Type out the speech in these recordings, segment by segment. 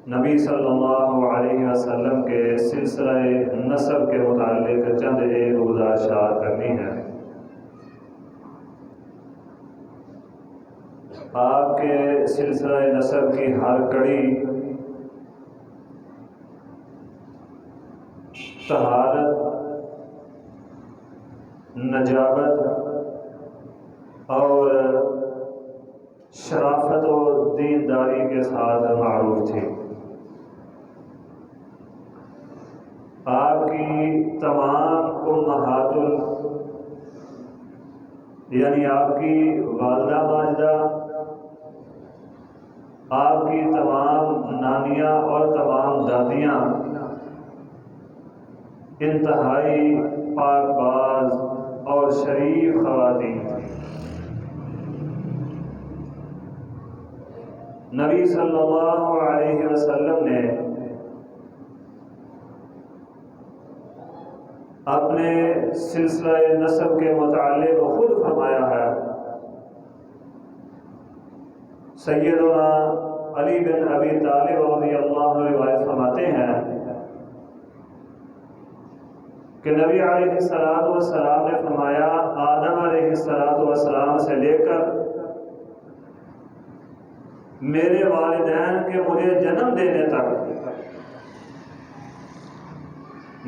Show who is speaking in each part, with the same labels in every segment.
Speaker 1: نبی صلی اللہ علیہ وسلم کے سلسلہ نسب کے متعلق چند ایک گزارشات کرنی ہے۔ آپ کے سلسلہ نسب کی ہر کڑی طہارت، نجابت اور شرافت و دینداری کے ساتھ معروف تھی۔ آپ کی تمام امہات یعنی آپ کی والدہ ماجدہ، آپ کی تمام نانیاں اور تمام دادیاں انتہائی پاک باز اور شریف خواتین تھیں۔ نبی صلی اللہ علیہ وسلم نے اپنے سلسلہ نسب کے متعلق خود فرمایا ہے۔ سیدنا علی بن ابی طالب رضی اللہ عنہ روایت فرماتے ہیں کہ نبی علیہ السلام نے فرمایا، آدم علیہ السلام سے لے کر میرے والدین کے مجھے جنم دینے تک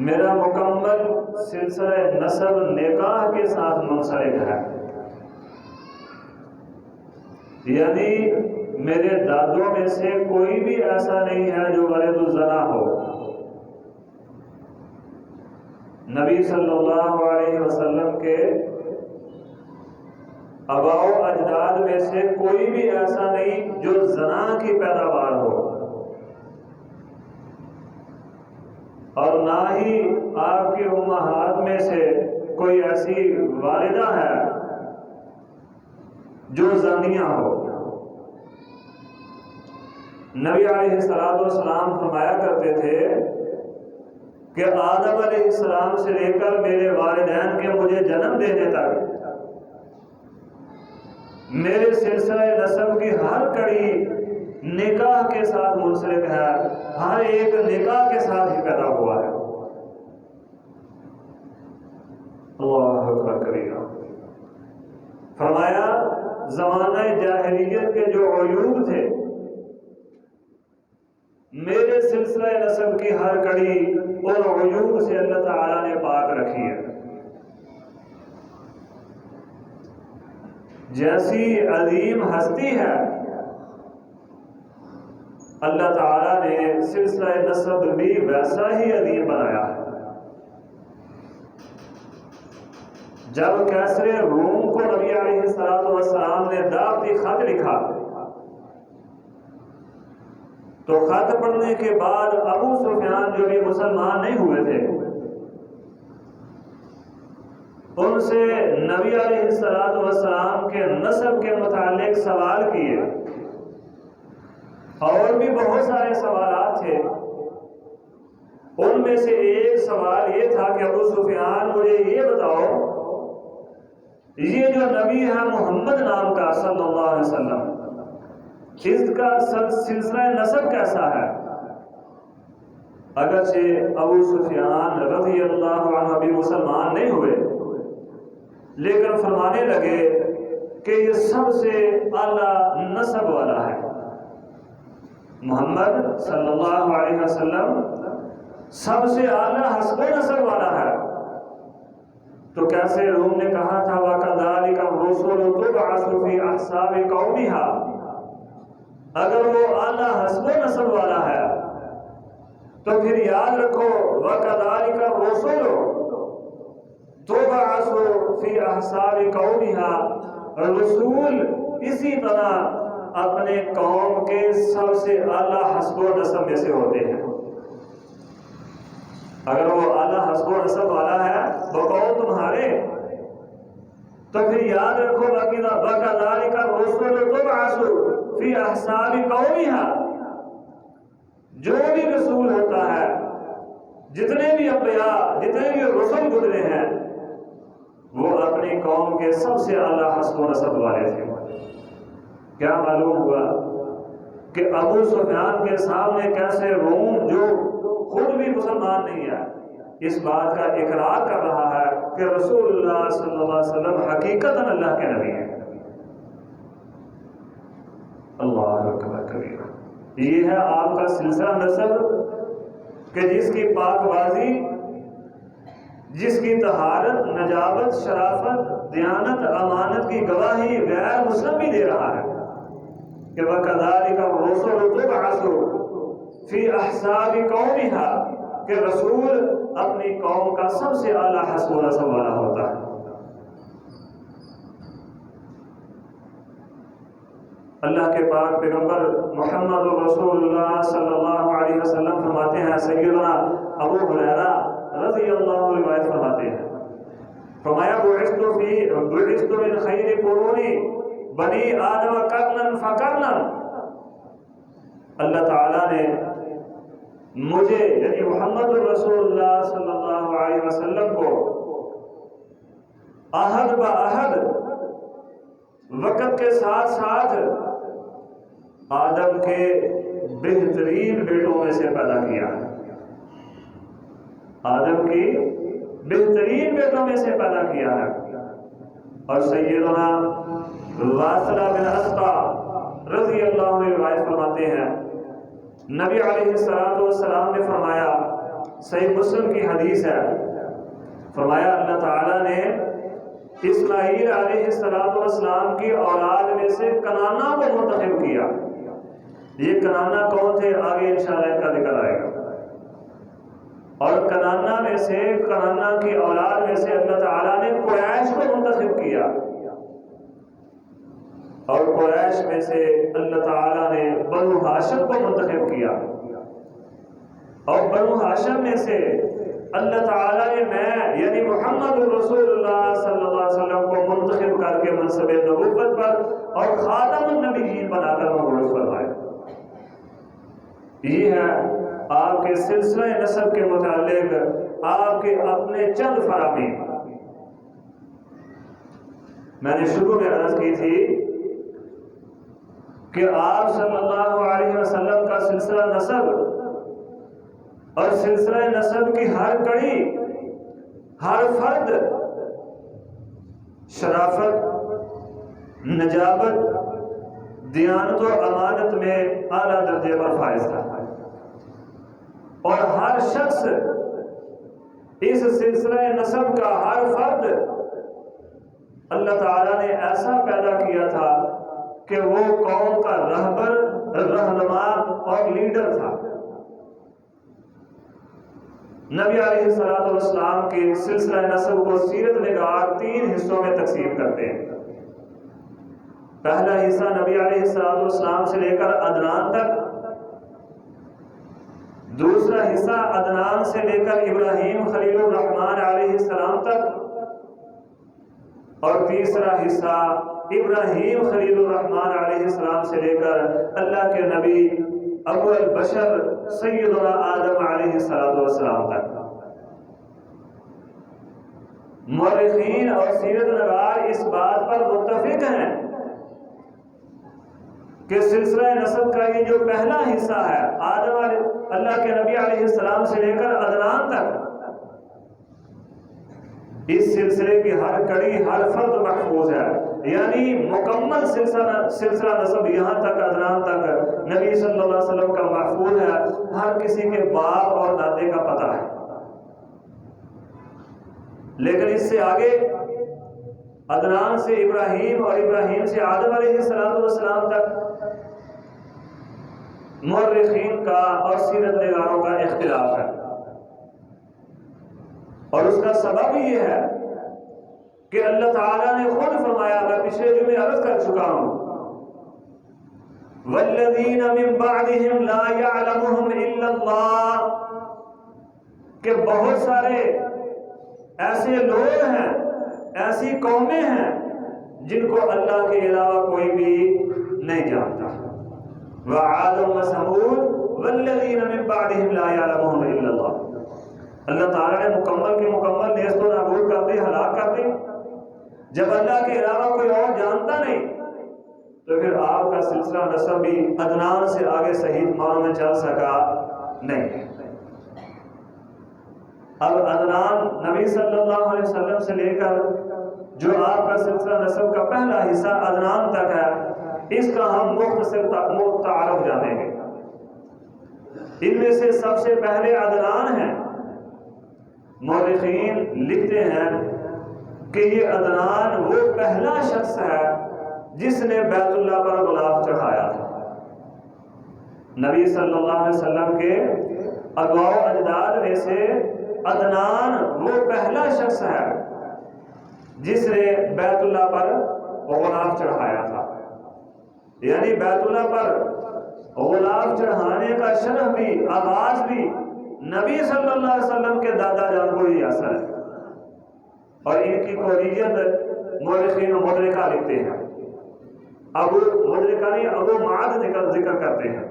Speaker 1: میرا مکمل سلسلہ نسب نکاح کے ساتھ منسلک ہے، یعنی میرے دادوں میں سے کوئی بھی ایسا نہیں ہے جو ولد الزنا ہو۔ نبی صلی اللہ علیہ وسلم کے آباء و اجداد میں سے کوئی بھی ایسا نہیں جو زنا کی پیداوار ہو، اور نہ ہی آپ کی امہات میں سے کوئی ایسی والدہ ہے جو زانیہ ہو۔ نبی علیہ السلام فرمایا کرتے تھے کہ آدم علیہ السلام سے لے کر میرے والدین کے مجھے جنم دینے تک میرے سلسلہ نسب کی ہر کڑی نکاح کے ساتھ منسلک ہے، ہر ایک نکاح کے ساتھ ہی پیدا ہوا ہے۔ اللہ اکبر کبیرہ۔ فرمایا زمانہ جاہلیت کے جو عیوب تھے میرے سلسلہ نسب کی ہر کڑی اور عیوب سے اللہ تعالیٰ نے پاک رکھی ہے۔ جیسی عظیم ہستی ہے اللہ تعالیٰ نے سلسلہ نسب بھی ویسا ہی عظیم بنایا ہے۔ جب کیسر روم کو نبی علیہ السلام نے دعوتی خط لکھا تو خط پڑھنے کے بعد ابو سفیان جو بھی مسلمان نہیں ہوئے تھے ان سے نبی علیہ السلام کے نسب کے متعلق سوال کیے، اور بھی بہت سارے سوالات تھے۔ ان میں سے ایک سوال یہ تھا کہ ابو سفیان مجھے یہ بتاؤ، یہ جو نبی ہے محمد نام کا صلی اللہ علیہ وسلم، اس کا سلسلہ نسب کیسا ہے؟ اگرچہ ابو سفیان رضی اللہ عنہ بھی مسلمان نہیں ہوئے، لیکن فرمانے لگے کہ یہ سب سے اعلیٰ نسب والا ہے، محمد صلی اللہ علیہ وسلم سب سے اعلیٰ حسب نسب والا ہے۔ تو کیسے روم نے کہا تھا وَكَذَلِكَ الرُّسُلُ تُبْعَثُ فِي أَحْسَابِ قَوْمِهَا، اگر وہ اعلیٰ حسب نسب والا ہے تو پھر یاد رکھو وَكَذَلِكَ الرُّسُلُ تُبْعَثُ فِي أَحْسَابِ قَوْمِهَا، رسول اسی طرح اپنے قوم کے سب سے اعلیٰ حسب و نسب میں سے ہوتے ہیں۔ اگر وہ اعلیٰ حسب و نسب والا ہے بقول تمہارے تو پھر یاد رکھو وَكَذَلِكَ الرُّسُلُ تُبْعَثُ فِي أَحْسَابِ قَوْمِهَا، جو بھی رسول ہوتا ہے، جتنے بھی انبیاء، جتنے بھی رسول گزرے ہیں، وہ اپنی قوم کے سب سے اعلیٰ حسب و نسب والے تھے۔ کیا معلوم ہوا کہ ابو سفیان کے سامنے کیسے روم جو خود بھی مسلمان نہیں ہے اس بات کا اقرار کر رہا ہے کہ رسول اللہ صلی اللہ علیہ وسلم حقیقتاً اللہ کے نبی ہیں۔ اللہ اکبر کبیرہ۔ یہ ہے آپ کا سلسلہ نسب کہ جس کی پاک بازی، جس کی طہارت، نجابت، شرافت، دیانت، امانت کی گواہی غیر مسلم بھی دے رہا ہے کہ وَكَذَلِكَ الرُّسُلُ تُبْعَثُ فِي أَحْسَابِ قَوْمِهَا، کہ رسول اپنی قوم کا سب سے اعلیٰ حسب و نسب والا ہوتا ہے۔ اللہ کے پاک پیغمبر محمد رسول اللہ صلی اللہ علیہ وسلم فرماتے ہیں، سیدنا ابو ہریرہ رضی اللہ عنہ روایت فرماتے ہیں، فرمایا بعثت من خیر قرون بنی آدم قرنا فقرنا، اللہ تعالیٰ نے مجھے یعنی محمد رسول اللہ صلی اللہ علیہ وسلم کو عہد با عہد وقت کے ساتھ ساتھ آدم کے بہترین بیٹوں میں سے پیدا کیا، آدم کی بہترین بیٹوں میں سے پیدا کیا ہے۔ اور سیدنا واصلہ بن اسقع رضی اللہ عنہ روایت فرماتے ہیں، نبی علیہ السلام نے فرمایا، صحیح مسلم کی حدیث ہے، فرمایا اللہ تعالیٰ نے اسماعیل علیہ السلام کی اولاد میں سے کنانا کو منتخب کیا۔ یہ کنانا کون تھے آگے انشاءاللہ ان کا ذکر آئے گا۔ اور کنانا کی اولاد میں سے اللہ تعالیٰ نے قریش کو منتخب کیا، اور قریش میں سے اللہ تعالیٰ نے بنو ہاشم کو منتخب کیا، اور بنو ہاشم میں سے اللہ تعالیٰ نے میں یعنی محمد رسول اللہ صلی اللہ علیہ وسلم کو منتخب کر کے منصب نبوت پر اور خاتم النبیین بنا کر مبعوث فرمایا۔ یہ ہے آپ کے سلسلہ نسب کے متعلق آپ کے اپنے چند فرامین۔ میں نے شروع میں عرض کی تھی کہ آپ صلی اللہ علیہ وسلم کا سلسلہ نسب اور سلسلہ نسب کی ہر کڑی، ہر فرد شرافت، نجابت، دیانت و امانت میں اعلیٰ درجے پر فائز تھا، اور ہر شخص اس سلسلہ نسب کا ہر فرد اللہ تعالیٰ نے ایسا پیدا کیا تھا کہ وہ قوم کا رہبر، رہنما اور لیڈر تھا۔ نبی علیہ السلام کے سلسلہ نسب کو سیرت نگار 3 حصوں میں تقسیم کرتے ہیں۔ پہلا حصہ نبی علیہ السلام سے لے کر عدنان تک، دوسرا حصہ عدنان سے لے کر ابراہیم خلیل الرحمن علیہ السلام تک، اور تیسرا حصہ ابراہیم خلیل الرحمن علیہ السلام سے لے کر اللہ کے نبی ابو البشر سیدنا آدم علیہ السلام تک۔ مورخین اور سیرت نگار اس بات پر متفق ہیں کہ سلسلہ نسب کا یہ جو پہلا حصہ ہے آدم اللہ کے نبی علیہ السلام سے لے کر عدنان تک، اس سلسلے کی ہر کڑی، ہر فرد محفوظ ہے، یعنی مکمل سلسلہ نسب یہاں تک عدنان تک نبی صلی اللہ علیہ وسلم کا محفوظ ہے، ہر کسی کے باپ اور دادے کا پتہ ہے۔ لیکن اس سے آگے عدنان سے ابراہیم اور ابراہیم سے آدم علیہ السلام تک مورخین کا اور سیرت نگاروں کا اختلاف ہے، اور اس کا سبب یہ ہے کہ اللہ تعالیٰ نے خود فرمایا، میں پچھلے جمعے عرض کر چکا ہوں، وَالَّذِينَ مِن بَعْدِهِمْ لَا يَعْلَمُهُمْ إِلَّا اللَّهُ، کہ بہت سارے ایسے لوگ ہیں، ایسی قومیں ہیں جن کو اللہ کے علاوہ کوئی بھی نہیں جانتا۔ وَعَادٌ وَثَمُودُ وَالَّذِينَ مِن بَعْدِهِمْ لَا يَعْلَمُهُمْ إِلَّا اللَّهُ۔ اللہ تعالیٰ نے مکمل کی مکمل نیست و نابود کر دی، ہلاک کر دی۔ جب اللہ کے علاوہ کوئی اور جانتا نہیں تو پھر آپ کا سلسلہ نسب بھی عدنان سے آگے صحیح معنوں میں چل سکا نہیں۔ اب عدنان نبی صلی اللہ علیہ وسلم سے لے کر جو آپ کا سلسلہ نسب کا پہلا حصہ عدنان تک ہے، اس کا ہم مختصر تعارف جانیں گے۔ ان میں سے سب سے پہلے عدنان ہیں۔ مورخین لکھتے ہیں کہ یہ عدنان وہ پہلا شخص ہے جس نے بیت اللہ پر غلاف چڑھایا تھا۔ نبی صلی اللہ علیہ وسلم کے آباء و اجداد میں سے عدنان وہ پہلا شخص ہے جس نے بیت اللہ پر غلاف چڑھایا تھا۔ یعنی بیت اللہ پر غلاف چڑھانے کا شرف بھی، آغاز بھی نبی صلی اللہ علیہ وسلم کے دادا جان کو ہی حاصل ہے، اور ان کی کونیت مورخین و مدرکہ لکھتے ہیں۔ ابو معاذ ذکر کرتے ہیں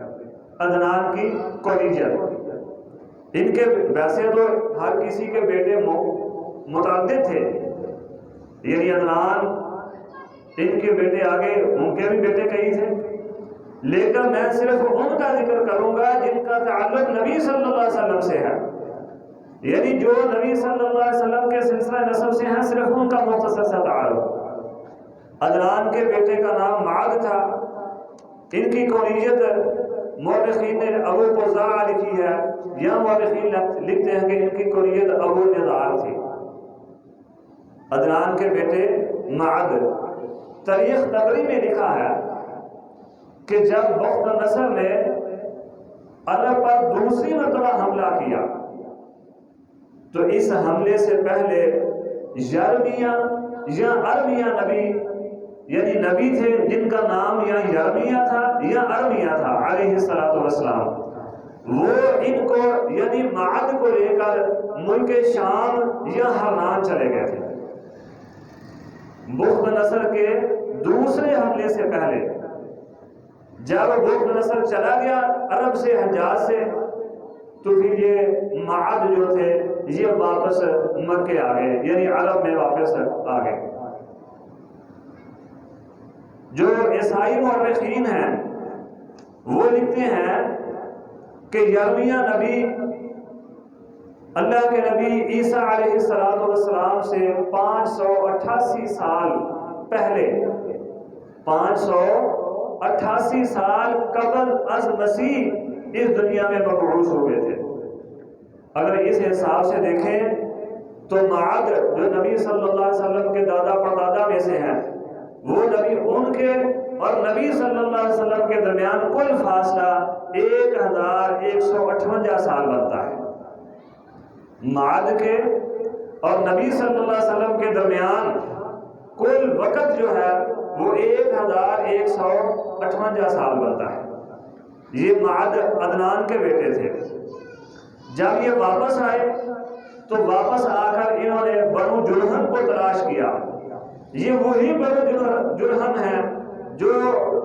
Speaker 1: عدنان کی کونیت۔ ان کے ویسے تو ہر کسی کے بیٹے متعدد تھے، یعنی عدنان ان کے بیٹے آگے ان کے بھی بیٹے کئی تھے، لیکن میں صرف ان کا ذکر کروں گا جن کا تعلق نبی صلی اللہ علیہ وسلم سے ہے، یعنی جو نبی صلی اللہ علیہ وسلم کے سلسلہ نسب سے ہیں، صرف ان کا مختصر سا تعلق۔ عدنان کے بیٹے کا نام معاذ تھا۔ ان کی کونیت مورخین نے ابو قزاع لکھی ہے، یا مورخین لکھتے ہیں کہ ان کی کونیت ابو نضار تھی۔ عدنان کے بیٹے معاذ، تاریخ طبری میں لکھا ہے کہ جب بخت نصر نے عرب پر دوسری مرتبہ حملہ کیا تو اس حملے سے پہلے یرمیہ یا ارمیہ نبی، یعنی نبی تھے جن کا نام یا یرمیہ تھا یا ارمیہ تھا علیہ السلام، وہ ان کو یعنی معاذ کو لے کر ملک شام یا حران چلے گئے تھے۔ بخت نصر کے دوسرے حملے سے پہلے جب بخت نصر چلا گیا عرب سے، حجاز سے، تو پھر یہ معاذ جو تھے یہ واپس مکے آ گئے، یعنی عرب میں واپس آ گئے۔ جو عیسائی مورخین ہیں وہ لکھتے ہیں کہ یرمیہ نبی اللہ کے نبی عیسیٰ علیہ السلام سے 588 سال پہلے، 588 سال قبل از مسیح اس دنیا میں مبعوث ہوئے تھے۔ اگر اس حساب سے دیکھیں تو معاذ جو نبی صلی اللہ علیہ وسلم کے دادا پردادا میں سے ہیں، وہ نبی ان کے اور نبی صلی اللہ علیہ وسلم کے درمیان کل فاصلہ 1158 سال بنتا ہے۔ معاذ کے اور نبی صلی اللہ علیہ وسلم کے درمیان کل وقت جو ہے وہ 1158 سال بنتا ہے۔ یہ معاذ عدنان کے بیٹے تھے۔ جب یہ واپس آئے تو واپس آ کر انہوں نے بنو جرہم کو تلاش کیا۔ یہ وہی بنو جرہم ہیں جو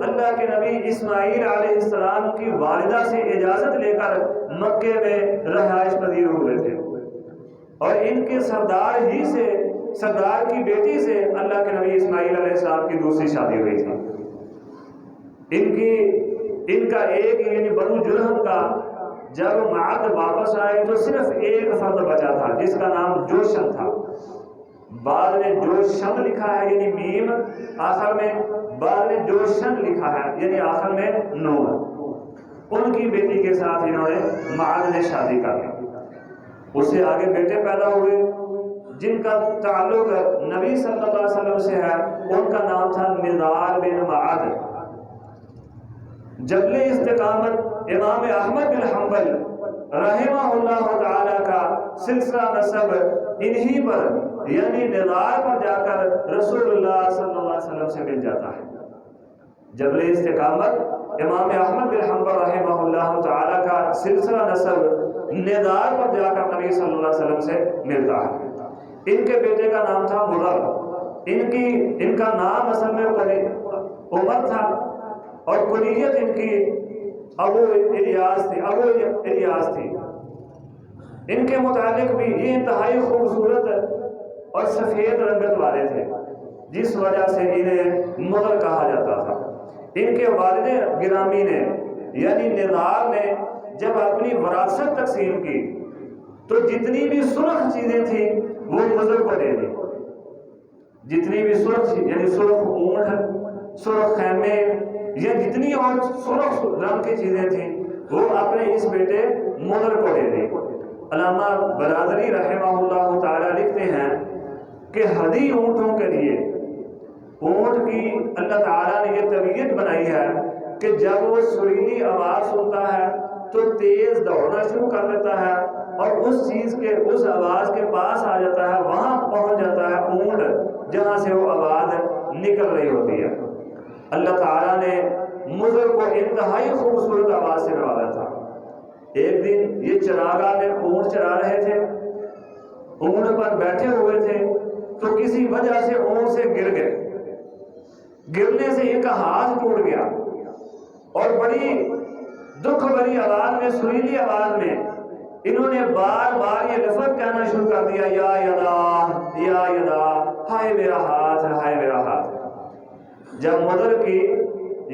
Speaker 1: اللہ کے نبی اسماعیل علیہ السلام کی والدہ سے اجازت لے کر مکے میں رہائش پذیر ہوئے تھے، اور ان کے سردار کی بیٹی سے اللہ کے نبی اسماعیل علیہ السلام کی دوسری شادی ہوئی تھی۔ ان کا ایک یعنی بنو جرہم کا جب معاذ واپس آئے تو صرف ایک فرد بچا تھا جس کا نام جوشم تھا۔ بعد نے جوشم لکھا ہے یعنی میم آخر میں، بعد نے جوشن لکھا ہے یعنی آخر میں نون۔ ان کی بیٹی کے ساتھ انہوں نے معاذ نے شادی کر لی۔ اس سے آگے بیٹے پیدا ہوئے جن کا تعلق نبی صلی اللہ علیہ وسلم سے ہے، ان کا نام تھا نضار بن معاذ۔ جبل استقامت امام احمد بن حنبل رحمہ اللہ تعالی کا سلسلہ نسب انہی پر یعنی نضار پر جا کر رسول اللہ صلی اللہ علیہ وسلم سے مل جاتا ہے۔ جبل استقامت امام احمد بن حنبل رحمہ اللہ تعالی کا سلسلہ نسب نضار پر جا کر نبی صلی اللہ علیہ وسلم سے ملتا ہے۔ ان کے بیٹے کا نام تھا مضر، ان کا نام اصل میں عمر تھا، اور کنیت ان کی ابو الیاس تھی۔ ان کے متعلق بھی یہ انتہائی خوبصورت اور سفید رنگت والے تھے، جس وجہ سے انہیں مضر کہا جاتا تھا۔ ان کے والد گرامی نے یعنی نظار نے جب اپنی وراثت تقسیم کی تو جتنی بھی سرخ چیزیں تھیں وہ مضر کو دے دی. جتنی بھی سرخ یعنی سرخ اونٹ، سرخ خیمے یا جتنی اور سرخ رنگ کی چیزیں تھیں وہ اپنے اس بیٹے مضر کو دے دی. علامہ برادری رحمہ اللہ تعالی لکھتے ہیں کہ ہدی اونٹوں کے لیے اونٹ کی اللہ تعالیٰ نے یہ طبیعت بنائی ہے کہ جب وہ سریلی آواز سنتا ہے تو تیز دوڑنا شروع کر دیتا ہے اور اس چیز کے اس آواز کے پاس آ جاتا ہے، وہاں پہنچ جاتا ہے اونٹ جہاں سے وہ آواز نکل رہی ہوتی ہے. اللہ تعالیٰ نے مضر کو انتہائی خوبصورت آواز سے نوازا تھا. ایک دن یہ چراگاہ میں اونٹ چرا رہے تھے، اونٹ پر بیٹھے ہوئے تھے تو کسی وجہ سے اونٹ سے گر گئے. گرنے سے ان کا ہاتھ ٹوٹ گیا اور بڑی دکھ بھری آواز میں، سریلی آواز میں انہوں نے بار بار یہ لفظ کہنا شروع کر دیا، یا یدا یا یدا، ہائے میرا ہاتھ، ہائے میرا ہاتھ. جب مضر کی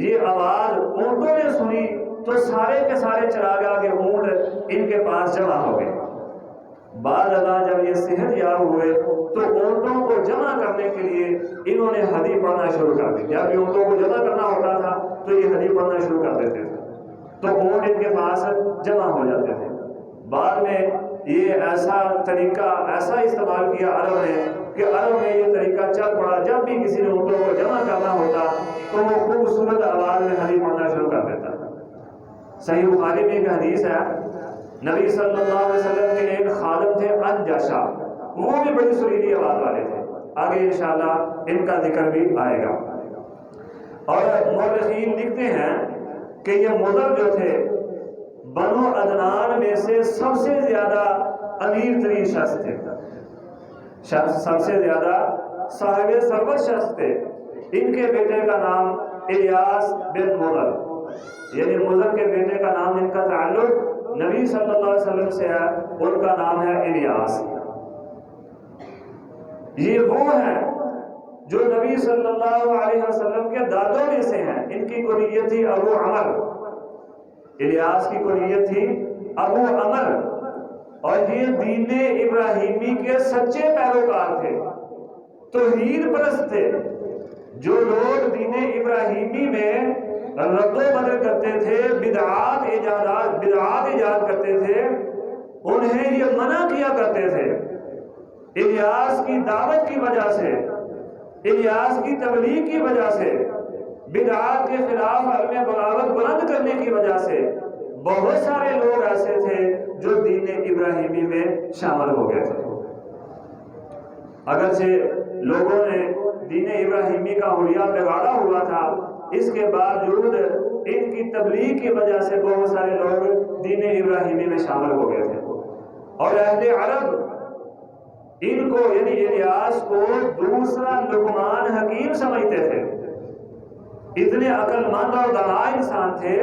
Speaker 1: یہ آواز اونٹوں نے سنی تو سارے کے سارے چراگاہ کے اونٹ ان کے پاس جمع ہو گئے. بعد ازاں جب یہ صحت یاب ہوئے تو اونٹوں کو جمع کرنے کے لیے انہوں نے حدیث پڑھنا شروع کر دی. جب اونٹوں کو جمع کرنا ہوتا تھا تو یہ حدیث پڑھنا شروع کر دیتے تھے تو اونٹ ان کے پاس جمع ہو جاتے تھے. بعد میں یہ ایسا طریقہ ایسا استعمال کیا عرب نے کہ عرب میں یہ طریقہ چل پڑا، جب بھی کسی نے اونٹوں کو جمع کرنا ہوتا تو وہ خوبصورت آواز میں حدیث پڑھنا شروع کر دیتا. صحیح بخاری میں ایک حدیث ہے، نبی صلی اللہ علیہ وسلم کے ایک خادم تھے انجاشا، وہ بھی بڑی سریلی آواز والے تھے. آگے انشاءاللہ ان کا ذکر بھی آئے گا. اور مورخین لکھتے ہیں کہ یہ مضر جو تھے بنو عدنان میں سے سب سے زیادہ امیر ترین شخص تھے، سب سے زیادہ صاحب ثروت شخص تھے. ان کے بیٹے کا نام الیاس بن مضر، یعنی مضر کے بیٹے کا نام، ان کا تعلق نبی صلی اللہ علیہ وسلم سے ہے، ان کا نام ہے الیاس. یہ وہ ہیں جو نبی صلی اللہ علیہ وسلم کے دادوں میں سے ہیں. ان کی کنیت تھی ابو عمر، الیاس کی کنیت تھی ابو عمر، اور یہ دین ابراہیمی کے سچے پیروکار تھے، توحید پرست تھے. جو لوگ دین ابراہیمی میں رد و بدل کرتے تھے، بدعات ایجاد کرتے تھے، انہیں یہ منع کیا کرتے تھے. الیاس کی دعوت کی وجہ سے، الیاس کی تبلیغ کی وجہ سے، بدعات کے خلاف علم بغاوت بلند کرنے کی وجہ سے بہت سارے لوگ ایسے تھے جو دین ابراہیمی میں شامل ہو گئے تھے. اگرچہ لوگوں نے دین ابراہیمی کا حلیہ بگاڑا ہوا تھا، اس کے باوجود ان کی تبلیغ کی وجہ سے بہت سارے لوگ دین ابراہیمی میں شامل ہو گئے تھے. اور اہل عرب ان کو یعنی الیاس کو دوسرا لقمان حکیم سمجھتے تھے. اتنے عقل مند اور دانا انسان تھے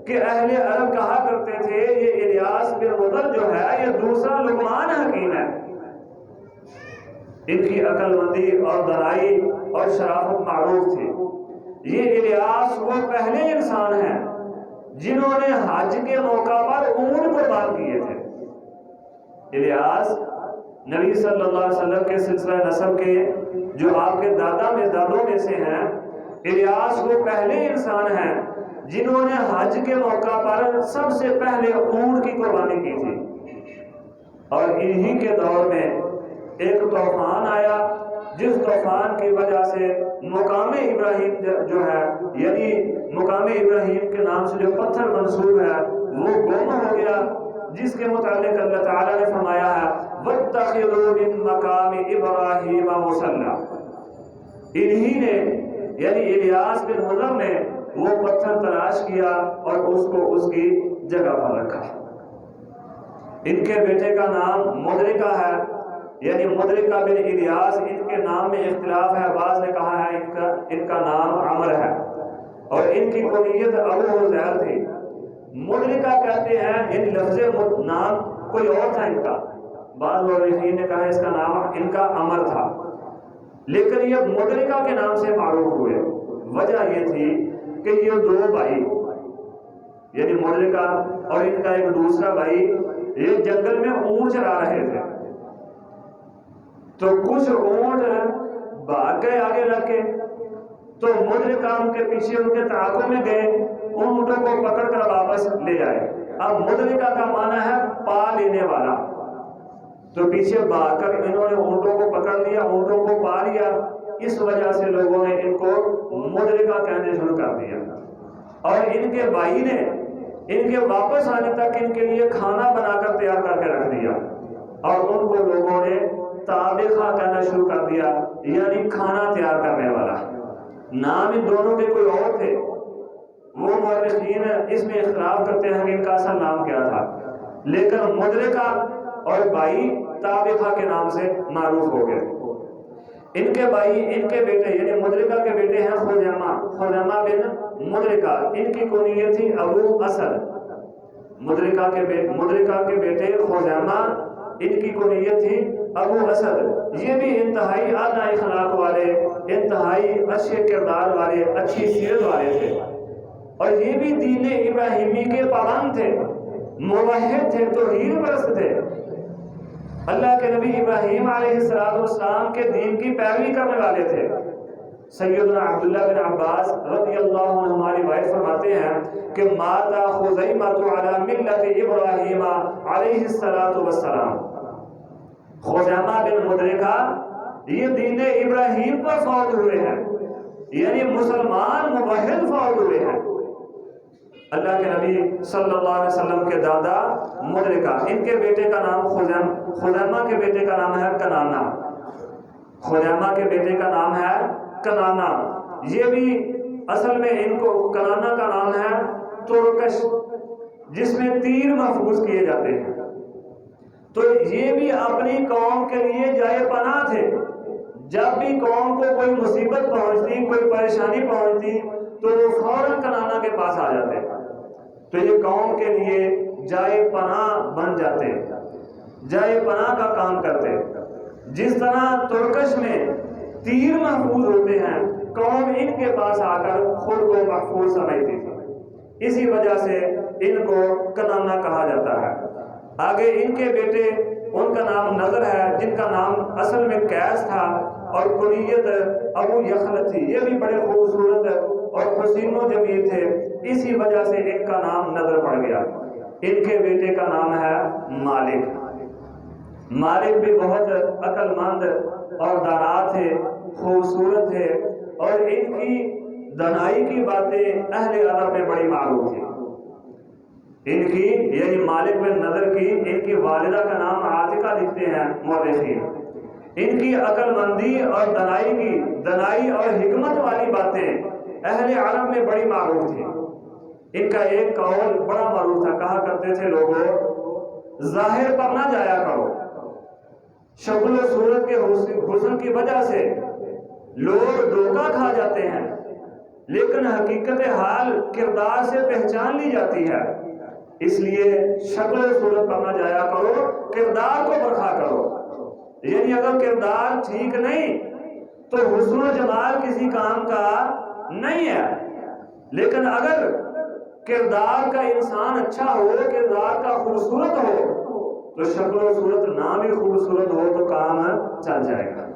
Speaker 1: کہ اہل عرب کہا کرتے تھے یہ الیاس بن مضر جو ہے یہ دوسرا لقمان حکیم ہے. ان کی عقل مندی اور دانائی اور شرافت معروف تھی. یہ الیاس وہ پہلے انسان ہیں جنہوں نے حج کے موقع پر اونٹ قربان کیے تھے. الیاس نبی صلی اللہ علیہ وسلم کے سلسلہ نسب کے جو آپ کے دادوں میں سے ہیں، الیاس وہ پہلے انسان ہیں جنہوں نے حج کے موقع پر سب سے پہلے اونٹ کی قربانی کی تھی. اور انہی کے دور میں ایک طوفان آیا جس طوفان کی وجہ سے مقام ابراہیم جو ہے یعنی مقام ابراہیم کے نام سے جو پتھر منسوب ہے وہ گم ہو گیا، جس کے متعلق اللہ تعالیٰ نے فرمایا ہے وَاتَّخِذُوا مِن مَّقَامِ إِبْرَاهِيمَ مُصَلًّى. انہی نے یعنی الیاس بن مضر نے وہ پتھر تلاش کیا اور اس کو اس کی جگہ پر رکھا. ان کے بیٹے کا نام مدرکہ ہے، یعنی مدرکہ بن الیاس. ان کے نام میں اختلاف ہے، بعض نے کہا ہے ان کا نام عمر ہے، اور ان کی کنیت ابو حذیل تھی. مدرکہ کہتے ہیں ان لفظ نام کوئی اور تھا ان کا، بعض مورخین نے کہا اس کا نام ان کا عمر تھا، لیکن یہ مدرکہ کے نام سے معروف ہوئے. وجہ یہ تھی کہ یہ دو بھائی یعنی مدرکہ اور ان کا ایک دوسرا بھائی یہ جنگل میں اونٹ چرا رہے تھے، تو کچھ اونٹ بھاگ گئے آگے لگ کے، تو مدرکہ ان کے پیچھے ان کے تعاقب میں گئے، ان اونٹوں کو پکڑ کر واپس لے آئے۔ اب مدرکہ کا معنی ہے پا لینے والا، تو پیچھے بھاگ کر انہوں نے اونٹوں کو پکڑ لیا، اونٹوں کو پا لیا، اس وجہ سے لوگوں نے ان کو مدرکہ کہنے شروع کر دیا۔ اور ان کے بھائی نے ان کے واپس آنے تک ان کے لیے کھانا بنا کر تیار کر کے رکھ دیا، اور ان کو لوگوں نے طابخہ کہنا شروع کر دیا، یعنی کھانا تیار کرنے والا۔ نام ان دونوں کے کوئی اور تھے، وہ مورخین اس میں اختلاف کرتے ہیں کہ ان کا اصل نام کیا تھا، لیکن مدرکہ اور بھائی طابخہ کے نام سے معروف ہو گئے۔ ان کے بھائی، ان کے بیٹے یعنی مدرکہ کے بیٹے ہیں خزیمہ بن مدرکہ، ان کی کنیت تھی ابو اسد۔ مدرکہ کے بیٹے خزیمہ، ان کی کنیت تھی ابو اسد۔ یہ بھی انتہائی اعلیٰ اخلاق والے، انتہائی اچھے کردار والے، اچھی سیرت والے تھے، اور یہ بھی دین ابراہیمی کے پابند تھے، موحد تھے، توحید پرست تھے، اللہ کے نبی ابراہیم علیہ السلام کے دین کی پیروی کرنے والے تھے۔ سیدنا عبداللہ بن عباس رضی اللہ عنہما روایت فرماتے ہیں کہ مات خزیمہ علی ملت ابراہیم علیہ السلام، خزیمہ بن مدرکہ یہ دین ابراہیم پر فوت ہوئے ہیں، یعنی مسلمان موحد فوت ہوئے ہیں۔ اللہ کے نبی صلی اللہ علیہ وسلم کے دادا مدرکہ، ان کے بیٹے کا نام خزیمہ کے بیٹے کا نام ہے کنانا، خزیمہ کے بیٹے کا نام ہے کنانا۔ یہ بھی اصل میں ان کو کنانا کا نام ہے ترکش، جس میں تیر محفوظ کیے جاتے ہیں، تو یہ بھی اپنی قوم کے لیے جائے پناہ تھے۔ جب بھی قوم کو کوئی مصیبت پہنچتی، کوئی پریشانی پہنچتی، تو وہ فوراً کنانا کے پاس آ جاتے، تو یہ قوم کے لیے جائے پناہ بن جاتے، جائے پناہ کا کام کرتے۔ جس طرح ترکش میں تیر محفوظ ہوتے ہیں، قوم ان کے پاس آ کر خود کو محفوظ سمجھتی تھی، اسی وجہ سے ان کو کنانا کہا جاتا ہے۔ آگے ان کے بیٹے، ان کا نام نضر ہے، جن کا نام اصل میں قیس تھا، اور کنیت ابو یخل تھی، یہ بھی بڑے خوبصورت اور حسین و جمیل تھے، اسی وجہ سے ان کا نام نضر پڑ گیا۔ ان کے بیٹے کا نام ہے مالک۔ مالک بھی بہت عقل مند اور دانا تھے، خوبصورت تھے، اور ان کی دانائی کی باتیں اہل عرب میں بڑی معروف تھی۔ ان کی یعنی مالک بن نضر کی، ان کی والدہ کا نام عاتقہ لکھتے ہیں مورخین۔ ان کی عقل مندی اور دانائی اور حکمت والی باتیں اہل عرب میں بڑی معروف تھی۔ ان کا ایک قول بڑا معروف تھا، کہا کرتے تھے لوگوں ظاہر پر نہ جایا کرو، شکل و صورت کے حسن کی وجہ سے لوگ دھوکہ کھا جاتے ہیں، لیکن حقیقت حال کردار سے پہچان لی جاتی ہے، اس لیے شکل و صورت پر نہ جایا کرو، کردار کو پرکھا کرو۔ یعنی اگر کردار ٹھیک نہیں تو حسن و جمال کسی کام کا نہیں ہے، لیکن اگر کردار کا انسان اچھا ہو، کردار کا خوبصورت ہو، تو شکل و صورت نہ بھی خوبصورت ہو تو کام چل جائے گا۔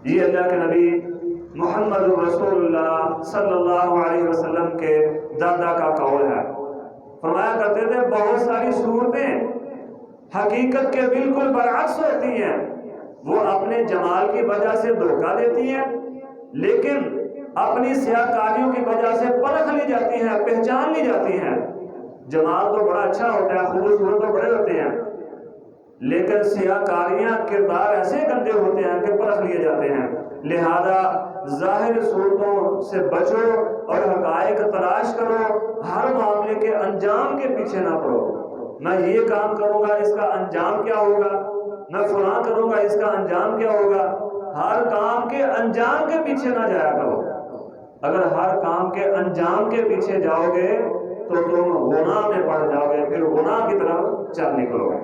Speaker 1: یہ اللہ کے نبی محمد رسول اللہ صلی اللہ علیہ وسلم کے دادا کا قول ہے۔ فرمایا کرتے تھے بہت ساری صورتیں حقیقت کے بالکل برعکس ہوتی ہیں، وہ اپنے جمال کی وجہ سے دھوکہ دیتی ہیں، لیکن اپنی سیاہ کاریوں کی وجہ سے پرکھ لی جاتی ہیں، پہچان لی جاتی ہیں۔ جمال تو بڑا اچھا ہوتا ہے، خوبصورت تو بڑے ہوتے ہیں، لیکن سیاہ کاریاں، کردار ایسے گندے ہوتے ہیں کہ پرکھ لیے جاتے ہیں۔ لہذا ظاہر صورتوں سے بچو اور حقائق تلاش کرو، ہر معاملے کے انجام کے پیچھے نہ پڑو۔ میں یہ کام کروں گا، اس کا انجام کیا ہوگا، میں فلاں کروں گا، اس کا انجام کیا ہوگا، ہر کام کے انجام کے پیچھے نہ جایا کرو۔ اگر ہر کام کے انجام کے پیچھے جاؤ گے تو تم گناہ میں پڑ جاؤ گے، پھر گناہ کی طرف چل نکلو گے۔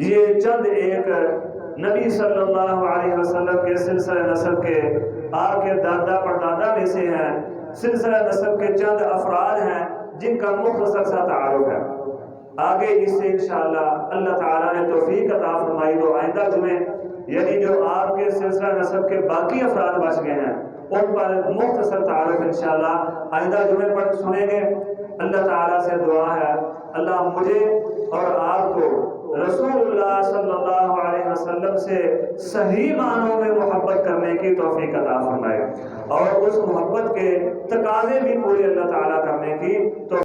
Speaker 1: یہ چند ایک نبی صلی اللہ علیہ وسلم کے سلسلہ نسب کے آپ کے دادا پردادا میں سے ہیں سلسلہ نسب کے چند افراد ہیں جن کا مختصر سا تعارف ہے. آگے اس سے انشاءاللہ اللہ تعالیٰ نے توفیق عطا فرمائی تو آئندہ جمعے یعنی جو آپ کے سلسلہ نسب کے باقی افراد بچ گئے ہیں ان پر مختصر تعارف انشاءاللہ آئندہ جمعے پر سنیں گے. اللہ تعالیٰ سے دعا ہے اللہ مجھے اور آپ کو رسول اللہ صلی اللہ علیہ وسلم سے صحیح معنوں میں محبت کرنے کی توفیق عطا فرمائے اور اس محبت کے تقاضے بھی پورے اللہ تعالیٰ کرنے کی توفیق